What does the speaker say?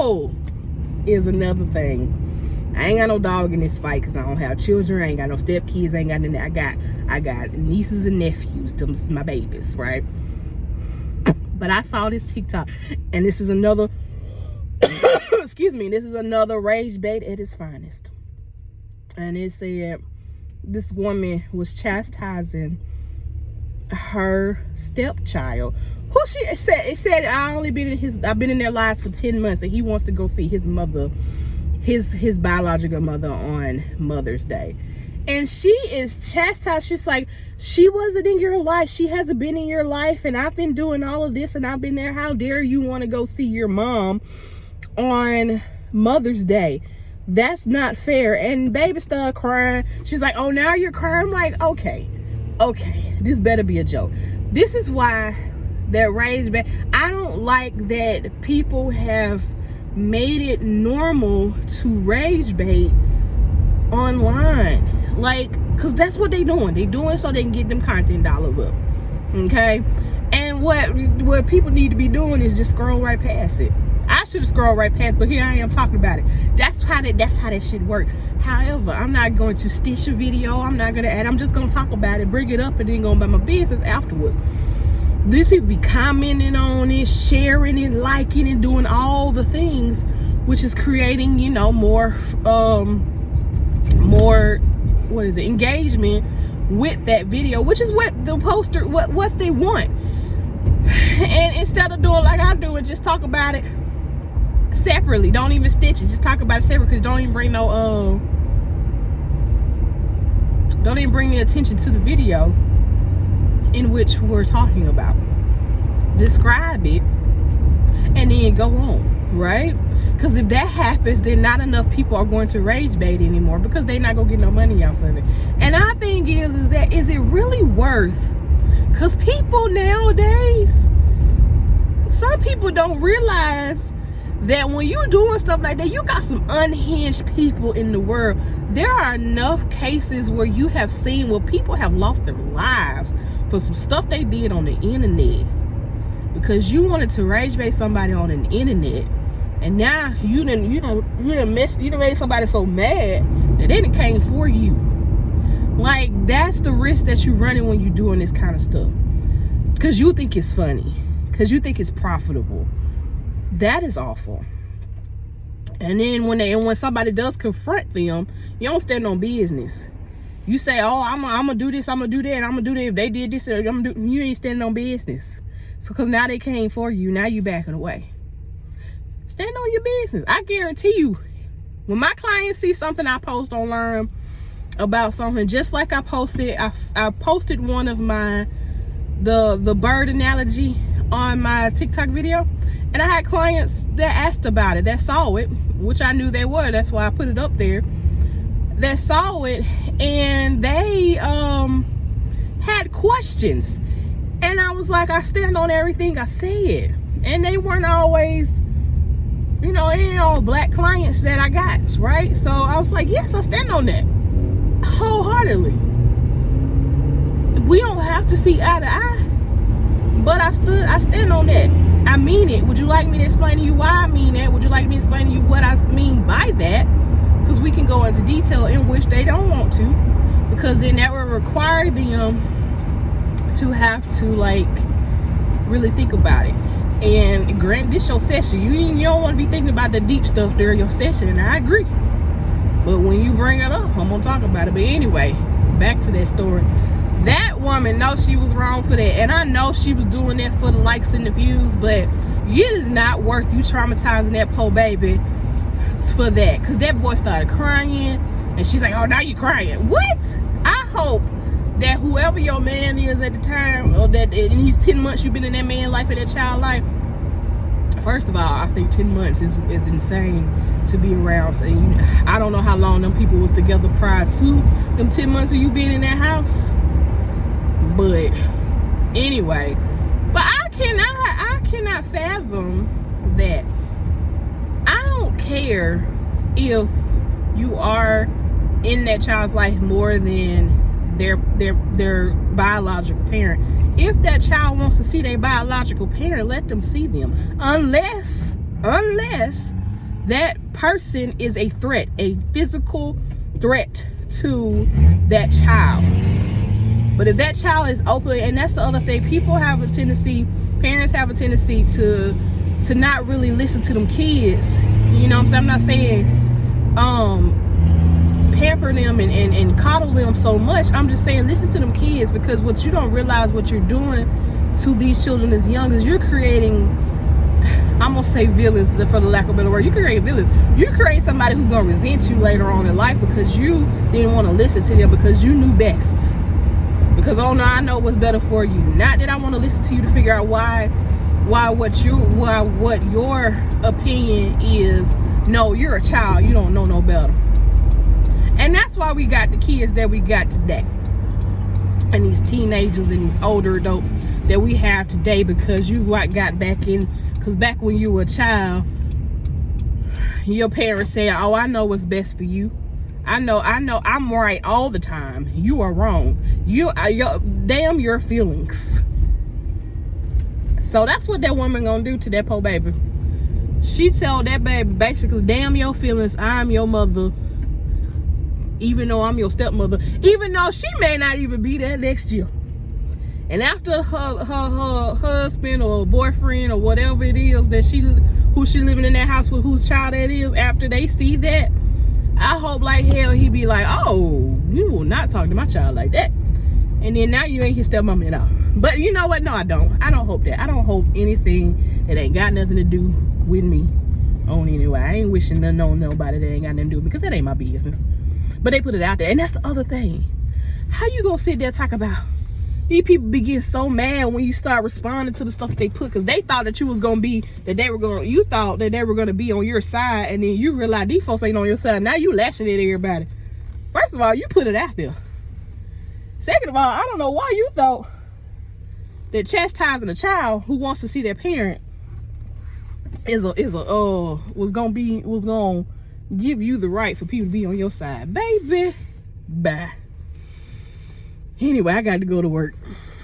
people is another thing. I ain't got no dog in this fight because I don't have children. I ain't got no stepkids. I ain't got nothing. I got nieces and nephews. Them my babies, right? But I saw this TikTok, and this is another excuse me, this is another rage bait at its finest. And it said this woman was chastising her stepchild, who she said I've been in their lives for 10 months, and he wants to go see his mother, his biological mother, on Mother's Day. And she is chastised. She's like, she wasn't in your life. She hasn't been in your life. And I've been doing all of this and I've been there. How dare you want to go see your mom on Mother's Day? That's not fair. And baby started crying. She's like, oh, now you're crying. I'm like, okay, this better be a joke. This is why that rage bait. I don't like that people have made it normal to rage bait online. Like, because that's what they doing. They doing so they can get them content dollars up. Okay? And what people need to be doing is just scroll right past it. I should have scrolled right past, but here I am talking about it. That's how that shit work. However, I'm not going to stitch a video. I'm not going to add. I'm just going to talk about it, bring it up, and then go about my business afterwards. These people be commenting on it, sharing it, liking it, doing all the things, which is creating, you know, more engagement with that video, which is what the poster, what they want. And instead of doing like I do and just talk about it separately, don't even stitch it, just talk about it separately, because don't even bring the attention to the video in which we're talking about. Describe it and then go on, right? Because if that happens, then not enough people are going to rage bait anymore, because they're not gonna get no money off of it. And our thing is it really worth? Because people nowadays, some people don't realize that when you're doing stuff like that, you got some unhinged people in the world. There are enough cases where you have seen where people have lost their lives for some stuff they did on the internet, because you wanted to rage bait somebody on the internet, and now you done made somebody so mad that they done came for you. Like, that's the risk that you're running when you're doing this kind of stuff, because you think it's funny, because you think it's profitable. That is awful. And then when somebody does confront them, you don't stand on business. You say, oh, I'm gonna do this, I'm gonna do that, I'm gonna do that. If they did this, you ain't standing on business. So, because now they came for you, now you backing away. Stand on your business. I guarantee you, when my clients see something I post online about something, just like I posted one of the bird analogy on my TikTok video, and I had clients that asked about it, that saw it, which I knew they were, that's why I put it up there, that saw it, and they had questions. And I was like, I stand on everything I said. And they weren't always, you know, it ain't all black clients that I got, right? So I was like, yes, I stand on that wholeheartedly. We don't have to see eye to eye, but I stand on that. I mean it. Would you like me to explain to you why I mean that? Would you like me to explain to you what I mean by that? Because we can go into detail in which they don't want to, because then that will require them to have to, like, really think about it. And grant, this your session. You don't want to be thinking about the deep stuff during your session, and I agree. But when you bring it up, I'm gonna talk about it. But anyway, back to that story. That woman knows she was wrong for that, and I know she was doing that for the likes and the views, but it is not worth you traumatizing that poor baby for that. Because that boy started crying, and she's like, oh, now you crying. What? I hope that whoever your man is at the time, or that in these 10 months you've been in that man's life or that child's life, first of all, I think 10 months is insane to be around. So I don't know how long them people was together prior to them 10 months of you being in that house. But anyway, but I cannot fathom that. I don't care if you are in that child's life more than their biological parent. If that child wants to see their biological parent, let them see them. Unless that person is a threat, a physical threat to that child. But if that child is open, and that's the other thing, parents have a tendency to not really listen to them kids. You know what I'm saying? I'm not saying pamper them and coddle them so much. I'm just saying listen to them kids, because what you don't realize, what you're doing to these children as young, is you're creating, I'm gonna say villains for the lack of a better word. You create villains. You create somebody who's gonna resent you later on in life because you didn't want to listen to them, because you knew best. Because, oh no, I know what's better for you. Not that I want to listen to you to figure out why what your opinion is. No, you're a child. You don't know no better. And that's why we got the kids that we got today, and these teenagers and these older adults that we have today, because you got back in. Because back when you were a child, your parents said, oh, I know what's best for you. I know I'm right all the time. You are wrong. Damn your feelings. So that's what that woman gonna do to that poor baby. She told that baby basically, damn your feelings, I'm your mother, even though I'm your stepmother, even though she may not even be there next year. And after her husband or boyfriend or whatever it is that who she living in that house with, whose child that is, after they see that, I hope like hell he be like, oh, you will not talk to my child like that. And then now you ain't his stepmama at all. But you know what? No, I don't. I don't hope that. I don't hope anything that ain't got nothing to do with me on anyway. I ain't wishing to know nobody that ain't got nothing to do with me, because that ain't my business. But they put it out there. And that's the other thing. How you gonna sit there and talk about, these people be getting so mad when you start responding to the stuff that they put, because they thought that you thought that they were gonna be on your side, and then you realize these folks ain't on your side. Now you lashing at everybody. First of all, you put it out there. Second of all, I don't know why you thought that chastising a child who wants to see their parent was gonna give you the right for people to be on your side. Baby, bye. Anyway, I got to go to work.